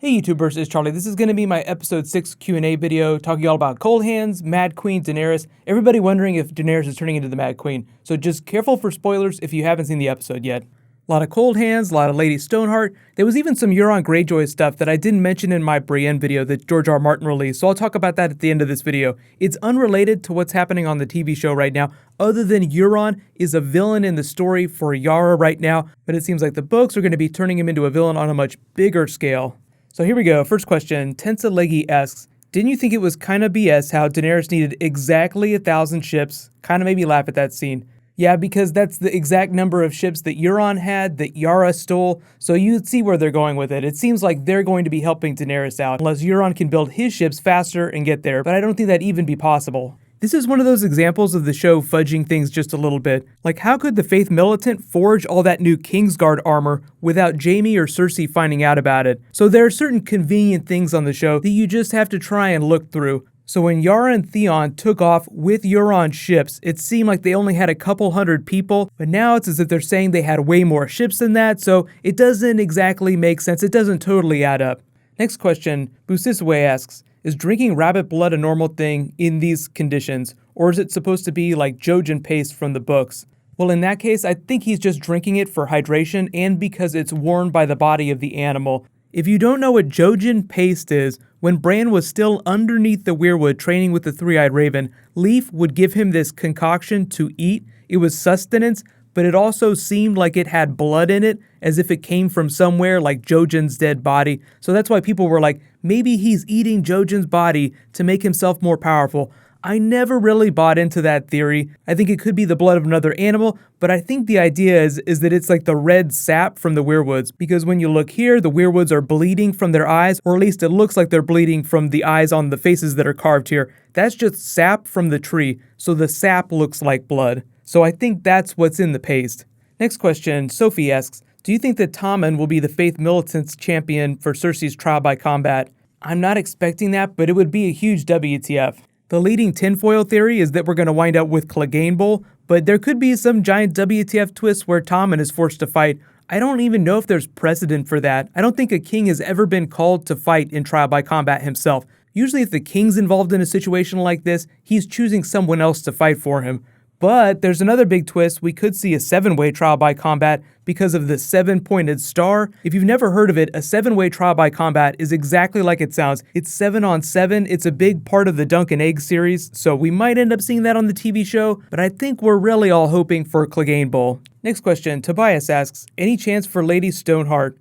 Hey YouTubers, it's Charlie. This is going to be my episode 6 Q&A video talking all about Coldhands, Mad Queen, Daenerys, everybody wondering if Daenerys is turning into the Mad Queen. So just careful for spoilers if you haven't seen the episode yet. A lot of Coldhands, a lot of Lady Stoneheart. There was even some Euron Greyjoy stuff that I didn't mention in my Brienne video that George R. R. Martin released, so I'll talk about that at the end of this video. It's unrelated to what's happening on the TV show right now, other than Euron is a villain in the story for Yara right now, but it seems like the books are going to be turning him into a villain on a much bigger scale. So here we go. First question. Tensa Leggy asks, didn't you think it was kind of BS how Daenerys needed exactly 1,000 ships? Kind of made me laugh at that scene. Yeah, because that's the exact number of ships that Euron had, that Yara stole, so you'd see where they're going with it. It seems like they're going to be helping Daenerys out, unless Euron can build his ships faster and get there, but I don't think that'd even be possible. This is one of those examples of the show fudging things just a little bit. Like, how could the Faith Militant forge all that new Kingsguard armor without Jaime or Cersei finding out about it? So there are certain convenient things on the show that you just have to try and look through. So when Yara and Theon took off with Euron's ships, it seemed like they only had a couple hundred people, but now it's as if they're saying they had way more ships than that, so it doesn't exactly make sense. It doesn't totally add up. Next question, Busiswe asks, is drinking rabbit blood a normal thing in these conditions, or is it supposed to be like Jojen paste from the books? Well, in that case, I think he's just drinking it for hydration and because it's worn by the body of the animal. If you don't know what Jojen paste is, when Bran was still underneath the weirwood training with the three-eyed raven, Leaf would give him this concoction to eat. It was sustenance, but it also seemed like it had blood in it, as if it came from somewhere like Jojen's dead body. So that's why people were like, maybe he's eating Jojen's body to make himself more powerful. I never really bought into that theory. I think it could be the blood of another animal, but I think the idea is that it's like the red sap from the weirwoods, because when you look here, the weirwoods are bleeding from their eyes, or at least it looks like they're bleeding from the eyes on the faces that are carved here. That's just sap from the tree, so the sap looks like blood. So I think that's what's in the paste. Next question, Sophie asks, do you think that Tommen will be the Faith Militant's champion for Cersei's trial by combat? I'm not expecting that, but it would be a huge WTF. The leading tinfoil theory is that we're going to wind up with Clegane Bowl, but there could be some giant WTF twist where Tommen is forced to fight. I don't even know if there's precedent for that. I don't think a king has ever been called to fight in trial by combat himself. Usually if the king's involved in a situation like this, he's choosing someone else to fight for him. But there's another big twist. We could see a 7-way trial by combat because of the 7-pointed star. If you've never heard of it, a 7-way trial by combat is exactly like it sounds. It's 7 on 7. It's a big part of the Dunk and Egg series, so we might end up seeing that on the TV show, but I think we're really all hoping for Clegane Bowl. Next question, Tobias asks, any chance for Lady Stoneheart?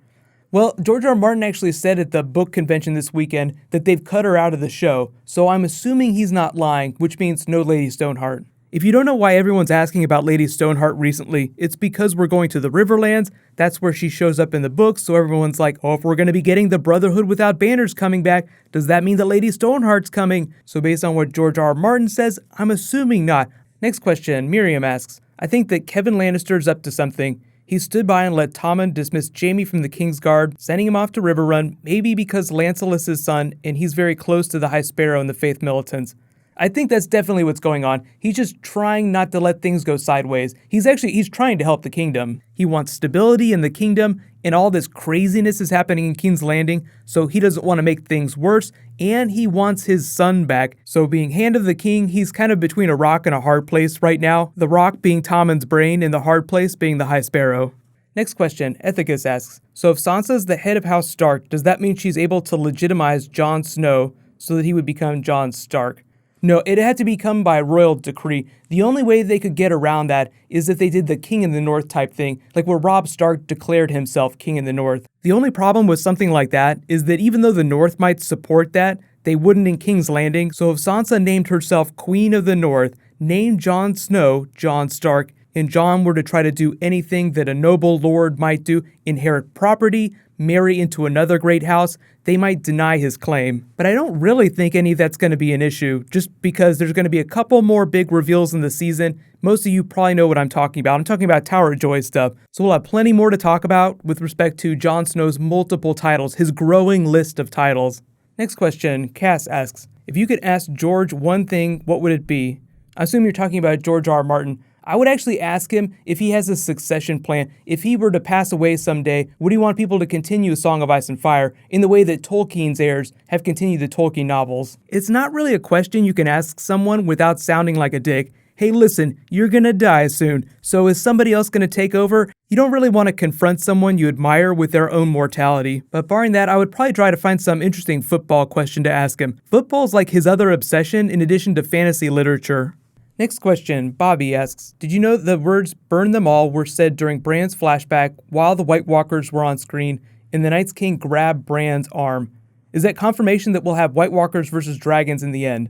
Well, George R. R. Martin actually said at the book convention this weekend that they've cut her out of the show, so I'm assuming he's not lying, which means no Lady Stoneheart. If you don't know why everyone's asking about Lady Stoneheart recently, it's because we're going to the Riverlands. That's where she shows up in the books, so everyone's like, oh, if we're going to be getting the Brotherhood without banners coming back, does that mean that Lady Stoneheart's coming? So based on what George R. R. Martin says, I'm assuming not. Next question, Miriam asks, I think that Kevin Lannister's up to something. He stood by and let Tommen dismiss Jaime from the Kingsguard, sending him off to Riverrun, maybe because Lancel is his son, and he's very close to the High Sparrow and the Faith Militants. I think that's definitely what's going on. He's just trying not to let things go sideways. He's trying to help the kingdom. He wants stability in the kingdom, and all this craziness is happening in King's Landing, so he doesn't want to make things worse, and he wants his son back. So being Hand of the King, he's kind of between a rock and a hard place right now. The rock being Tommen's brain, and the hard place being the High Sparrow. Next question, Ethicus asks, so if Sansa's the head of House Stark, does that mean she's able to legitimize Jon Snow so that he would become Jon Stark? No, it had to become by royal decree. The only way they could get around that is if they did the King in the North type thing, like where Robb Stark declared himself King in the North. The only problem with something like that is that even though the North might support that, they wouldn't in King's Landing. So if Sansa named herself Queen of the North, named Jon Snow Jon Stark, and Jon were to try to do anything that a noble lord might do, inherit property, marry into another great house, they might deny his claim. But I don't really think any of that's going to be an issue, just because there's going to be a couple more big reveals in the season. Most of you probably know what I'm talking about. I'm talking about Tower of Joy stuff. So we'll have plenty more to talk about with respect to Jon Snow's multiple titles, his growing list of titles. Next question, Cass asks, if you could ask George one thing, what would it be? I assume you're talking about George R. R. Martin. I would actually ask him if he has a succession plan. If he were to pass away someday, would he want people to continue A Song of Ice and Fire in the way that Tolkien's heirs have continued the Tolkien novels? It's not really a question you can ask someone without sounding like a dick. Hey, listen, you're gonna die soon, so is somebody else gonna take over? You don't really want to confront someone you admire with their own mortality. But barring that, I would probably try to find some interesting football question to ask him. Football's like his other obsession in addition to fantasy literature. Next question, Bobby asks, did you know the words "burn them all" were said during Bran's flashback while the White Walkers were on screen and the Night's King grabbed Bran's arm? Is that confirmation that we'll have White Walkers versus dragons in the end?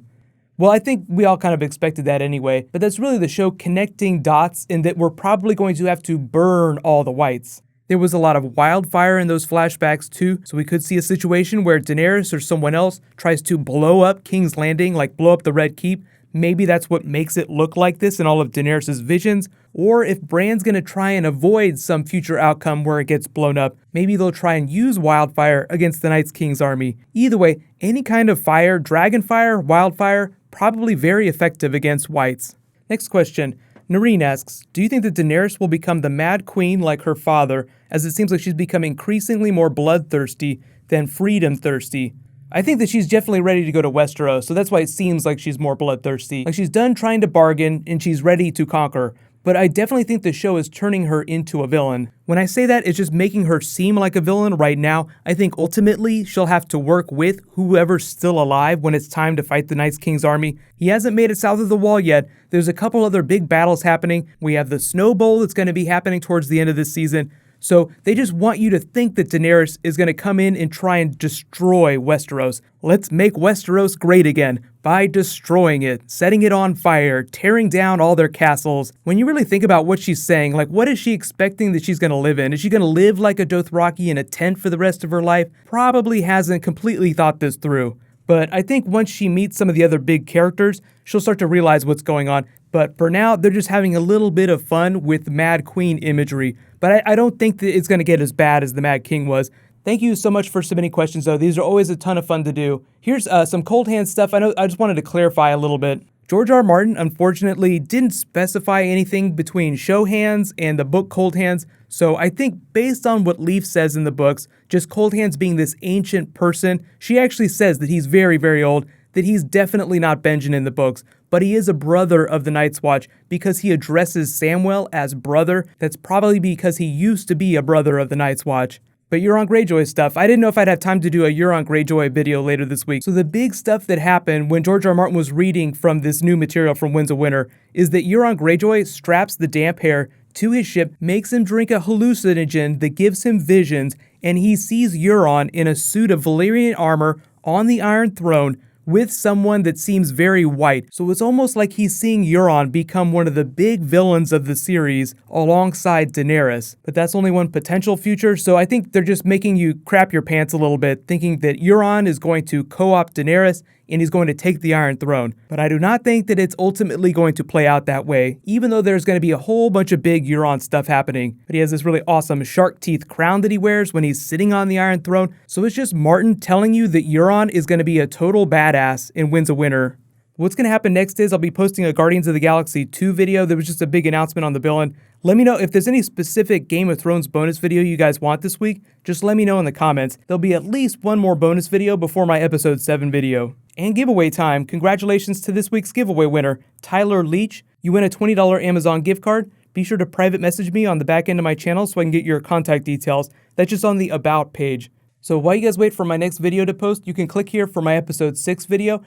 Well, I think we all kind of expected that anyway, but that's really the show connecting dots in that we're probably going to have to burn all the whites. There was a lot of wildfire in those flashbacks too, so we could see a situation where Daenerys or someone else tries to blow up King's Landing, like blow up the Red Keep. Maybe that's what makes it look like this in all of Daenerys' visions. Or if Bran's gonna try and avoid some future outcome where it gets blown up, maybe they'll try and use wildfire against the Night's King's army. Either way, any kind of fire, dragon fire, wildfire, probably very effective against whites. Next question. Noreen asks, do you think that Daenerys will become the Mad Queen like her father, as it seems like she's becoming increasingly more bloodthirsty than freedom-thirsty? I think that she's definitely ready to go to Westeros, so that's why it seems like she's more bloodthirsty. Like she's done trying to bargain, and she's ready to conquer. But I definitely think the show is turning her into a villain. When I say that, it's just making her seem like a villain right now. I think ultimately she'll have to work with whoever's still alive when it's time to fight the Night's King's army. He hasn't made it south of the Wall yet. There's a couple other big battles happening. We have the Snow Bowl that's going to be happening towards the end of this season. So they just want you to think that Daenerys is going to come in and try and destroy Westeros. Let's make Westeros great again by destroying it, setting it on fire, tearing down all their castles. When you really think about what she's saying, like what is she expecting that she's going to live in? Is she going to live like a Dothraki in a tent for the rest of her life? Probably hasn't completely thought this through. But I think once she meets some of the other big characters, she'll start to realize what's going on. But for now, they're just having a little bit of fun with Mad Queen imagery. But I don't think that it's going to get as bad as the Mad King was. Thank you so much for submitting questions, though. These are always a ton of fun to do. Here's some Coldhands stuff. I just wanted to clarify a little bit. George R. Martin, unfortunately, didn't specify anything between show hands and the book Coldhands. So I think based on what Leaf says in the books, just Coldhands being this ancient person, she actually says that he's very, very old, that he's definitely not Benjen in the books, but he is a brother of the Night's Watch because he addresses Samwell as brother. That's probably because he used to be a brother of the Night's Watch. But Euron Greyjoy stuff, I didn't know if I'd have time to do a Euron Greyjoy video later this week. So the big stuff that happened when George R. R. Martin was reading from this new material from Winds of Winter is that Euron Greyjoy straps the damp hair to his ship, makes him drink a hallucinogen that gives him visions, and he sees Euron in a suit of Valyrian armor on the Iron Throne with someone that seems very white. So it's almost like he's seeing Euron become one of the big villains of the series alongside Daenerys. But that's only one potential future, so I think they're just making you crap your pants a little bit, thinking that Euron is going to co-opt Daenerys and he's going to take the Iron Throne. But I do not think that it's ultimately going to play out that way, even though there's going to be a whole bunch of big Euron stuff happening. But he has this really awesome shark teeth crown that he wears when he's sitting on the Iron Throne, so it's just Martin telling you that Euron is going to be a total badass in Winds of Winter. What's going to happen next is I'll be posting a Guardians of the Galaxy 2 video. There was just a big announcement on the villain. Let me know if there's any specific Game of Thrones bonus video you guys want this week. Just let me know in the comments. There'll be at least one more bonus video before my episode 7 video. And giveaway time. Congratulations to this week's giveaway winner, Tyler Leach. You win a $20 Amazon gift card. Be sure to private message me on the back end of my channel so I can get your contact details. That's just on the About page. So while you guys wait for my next video to post, you can click here for my episode 6 video.